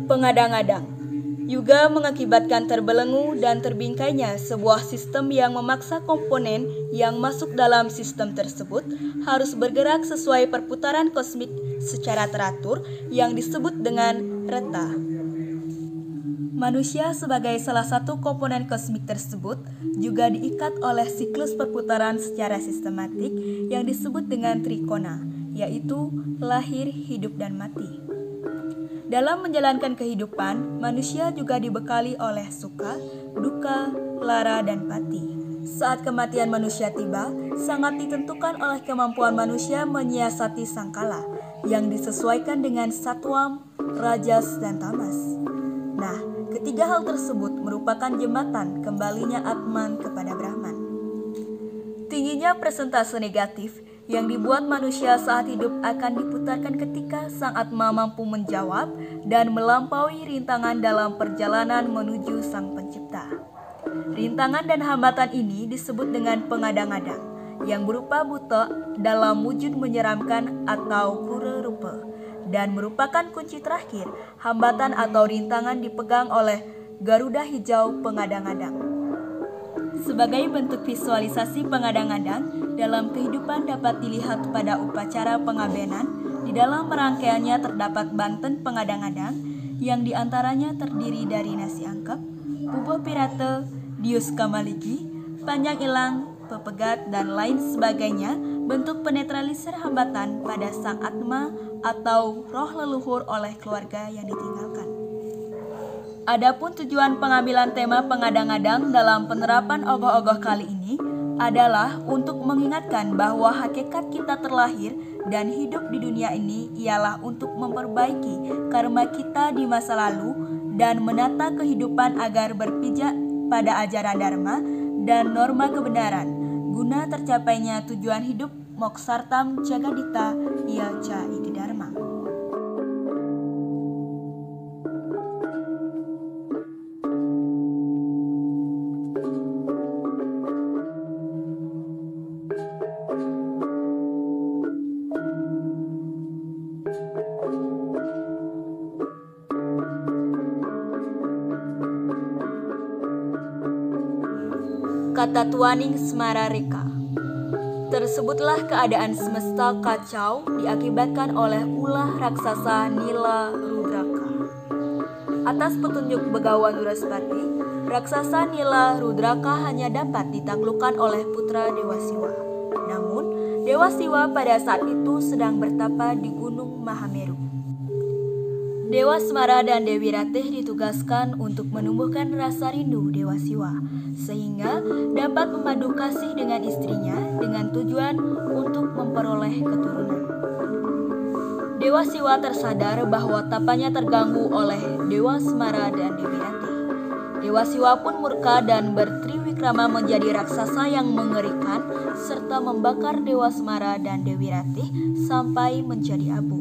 Pengadang-adang juga mengakibatkan terbelenggu dan terbingkainya sebuah sistem yang memaksa komponen yang masuk dalam sistem tersebut harus bergerak sesuai perputaran kosmik secara teratur yang disebut dengan reta. Manusia sebagai salah satu komponen kosmik tersebut juga diikat oleh siklus perputaran secara sistematik yang disebut dengan trikona, yaitu lahir, hidup, dan mati. Dalam menjalankan kehidupan, manusia juga dibekali oleh suka, duka, lara, dan pati. Saat kematian manusia tiba, sangat ditentukan oleh kemampuan manusia menyiasati sangkala yang disesuaikan dengan satwam, rajas, dan tamas. Nah, ketiga hal tersebut merupakan jembatan kembalinya Atman kepada Brahman. Tingginya persentase negatif yang dibuat manusia saat hidup akan diputarkan ketika sang Atma mampu menjawab dan melampaui rintangan dalam perjalanan menuju sang pencipta. Rintangan dan hambatan ini disebut dengan pengadang-adang, yang berupa buta dalam wujud menyeramkan atau kura rupa, dan merupakan kunci terakhir. Hambatan atau rintangan dipegang oleh Garuda Hijau pengadang-adang. Sebagai bentuk visualisasi pengadang-adang dalam kehidupan dapat dilihat pada upacara pengabenan. Di dalam rangkaiannya terdapat banten pengadang-adang yang diantaranya terdiri dari nasi angkep, bubur pirate, dius kamaligi, panjang ilang, pepegat, dan lain sebagainya, bentuk penetralisir hambatan pada sang Atma atau roh leluhur oleh keluarga yang ditinggalkan. Adapun tujuan pengambilan tema pengadang-adang dalam penerapan ogoh-ogoh kali ini adalah untuk mengingatkan bahwa hakikat kita terlahir dan hidup di dunia ini ialah untuk memperbaiki karma kita di masa lalu dan menata kehidupan agar berpijak pada ajaran dharma dan norma kebenaran guna tercapainya tujuan hidup moksartam jagadita iya ca iti dharma. Kata Tuaning Semarareka. Tersebutlah keadaan semesta kacau diakibatkan oleh ulah raksasa Nila Rudraka. Atas petunjuk Begawan Duraspati, raksasa Nila Rudraka hanya dapat ditaklukkan oleh putra Dewa Siwa. Namun, Dewa Siwa pada saat itu sedang bertapa di Gunung Mahameru. Dewa Semara dan Dewi Ratih ditugaskan untuk menumbuhkan rasa rindu Dewa Siwa, sehingga dapat memadu kasih dengan istrinya dengan tujuan untuk memperoleh keturunan. Dewa Siwa tersadar bahwa tapanya terganggu oleh Dewa Semara dan Dewi Ratih. Dewa Siwa pun murka dan bertriwikrama menjadi raksasa yang mengerikan serta membakar Dewa Semara dan Dewi Ratih sampai menjadi abu.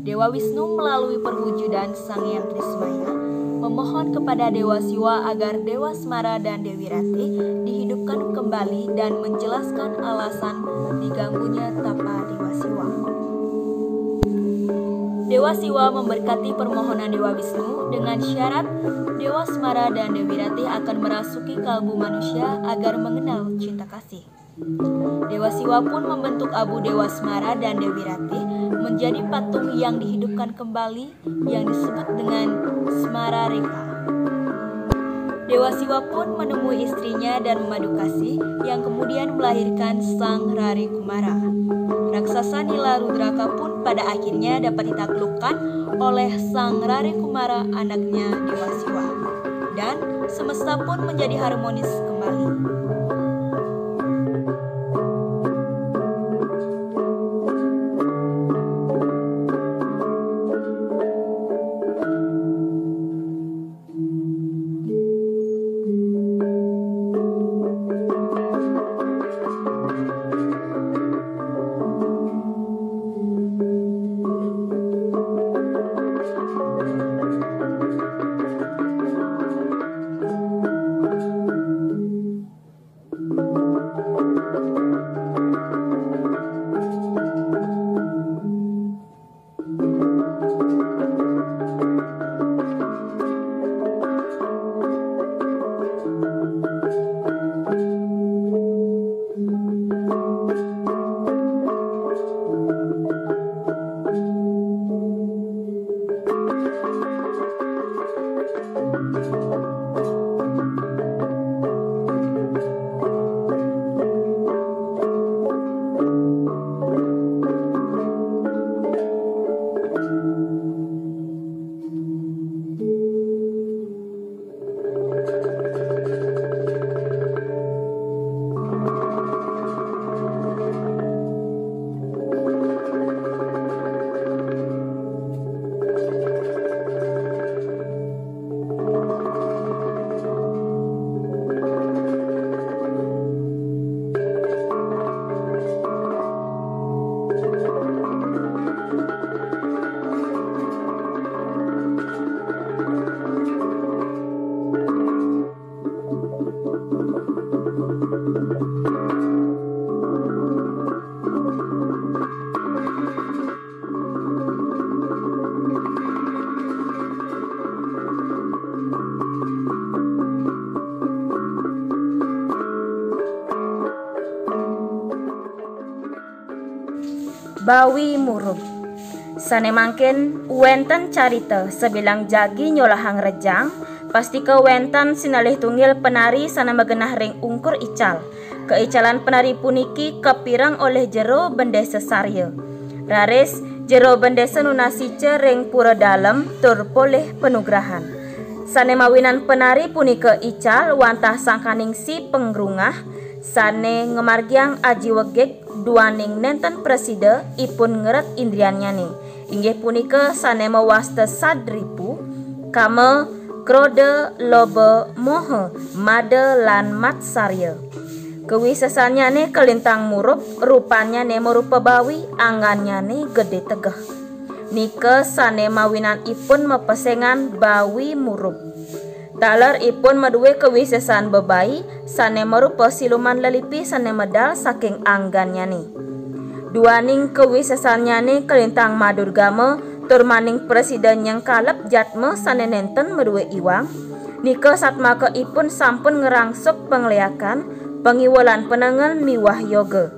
Dewa Wisnu melalui perwujudan Sang Hyang Trismaya memohon kepada Dewa Siwa agar Dewa Semara dan Dewi Ratih dihidupkan kembali dan menjelaskan alasan diganggunya tapa Dewa Siwa. Dewa Siwa memberkati permohonan Dewa Wisnu dengan syarat Dewa Semara dan Dewi Ratih akan merasuki kalbu manusia agar mengenal cinta kasih. Dewa Siwa pun membentuk abu Dewa Semara dan Dewi Ratih menjadi patung yang dihidupkan kembali yang disebut dengan Semarareka. Dewa Siwa pun menemui istrinya dan memadu kasih yang kemudian melahirkan Sang Rari Kumara. Raksasa Nila Rudraka pun pada akhirnya dapat ditaklukkan oleh Sang Rari Kumara anaknya Dewa Siwa. Dan semesta pun menjadi harmonis kembali. Bawi Murub. Sanemangken wenten carita sebilang jagi nyolahang rejang, pasti ke wenten sinalih tunggil penari sana magenah ring ungkur ical. Keicalan penari puniki kepirang oleh jero bendesa sarya. Rares jero bendesa nunasice ring pura dalem tur poleh penugrahan. Sane mawinan penari punika ical wantah sangkaning si pengrungah sane ngemargiang aji wegek duaning nenten presida ipun ngeret indriannya nih. Inggih punika sane mawasta sadripu kama krode lobe mohe made lan matsarya. Kewisesannya nih kelintang murup rupanya nih merupa bawi angannya nih gede tegah. Nike sane mawinan ipun mepesengan bawi murup. Taler ipun medue kewisesan bebai sane merupa siluman lelipi sane medal saking anggannya nih. Duaning kewisesannya nih kelintang madurgama turmaning presiden yang kalep jatme sane nenten medue iwang. Nike satmaka ipun sampun ngerangsuk pengliakan pengiwalan penengen miwah yoga.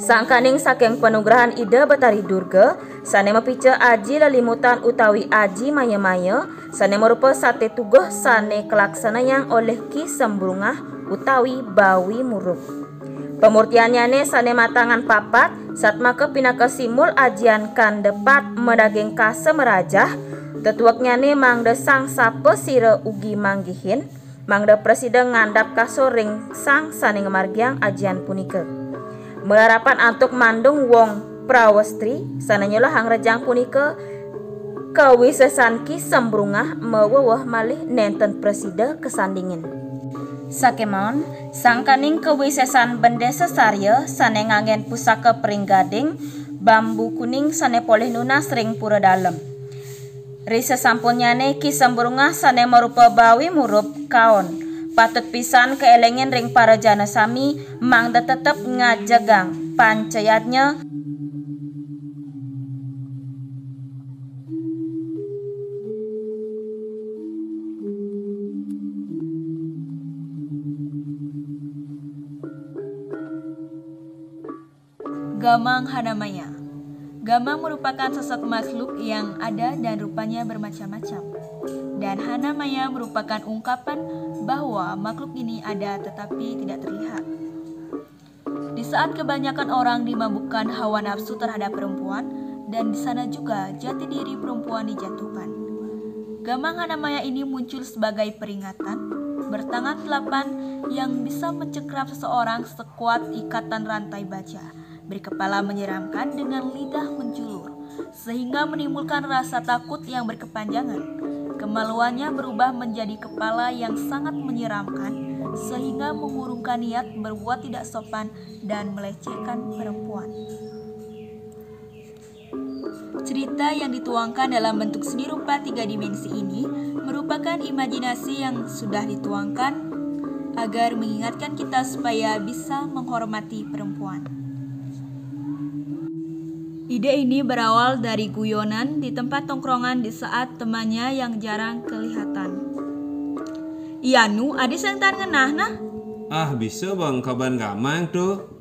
Sangkaning saking penugrahan ide Betari Durga sane mapica aji lelimutan utawi aji maya-maya sane merupa sate tuguh sane kelaksanayang oleh Ki Sembrungah utawi Bawi Murub. Pemurtiannya ne sane matangan papat satmaka pinaka simul ajian kan depat medaging kase merajah tetuaknya ne mangde sang sape sire ugi manggihin mangde presiden ngandap kasoring sang sane ngemargiang ajian punika. Melarapan antuk mandung wong prawestri sananya hang rejang punika kawisesan Ki Sembrungah mewewah malih nenten presida kesandingin. Sakemon sangkaning kewisesan bendesa sarya sane ngangen pusaka pringgading bambu kuning sane poleh nunas ring pura dalem. Risa sampunyane Ki Sembrungah sane merupa Bawi Murub kaon. Patut pisan keelengen ring para jana sami mangda tetep ngajagang pancayatnya Gamang Hanamaya. Gamang merupakan sosok makhluk yang ada dan rupanya bermacam-macam. Dan Hanamaya merupakan ungkapan bahwa makhluk ini ada tetapi tidak terlihat. Di saat kebanyakan orang dimabukkan hawa nafsu terhadap perempuan, dan di sana juga jati diri perempuan dijatuhkan. Gamang Hanamaya ini muncul sebagai peringatan, bertangan telapan yang bisa mencekram seseorang sekuat ikatan rantai baja, berkepala menyeramkan dengan lidah menjulur, sehingga menimbulkan rasa takut yang berkepanjangan. Kemaluannya berubah menjadi kepala yang sangat menyeramkan, sehingga mengurungkan niat berbuat tidak sopan dan melecehkan perempuan. Cerita yang dituangkan dalam bentuk seni rupa 3 dimensi ini merupakan imajinasi yang sudah dituangkan agar mengingatkan kita supaya bisa menghormati perempuan. Ide ini berawal dari guyonan di tempat tongkrongan di saat temannya yang jarang kelihatan. Iya nu, adi sentan ngenah nah. Ah bisa bang kaban gamang tuh.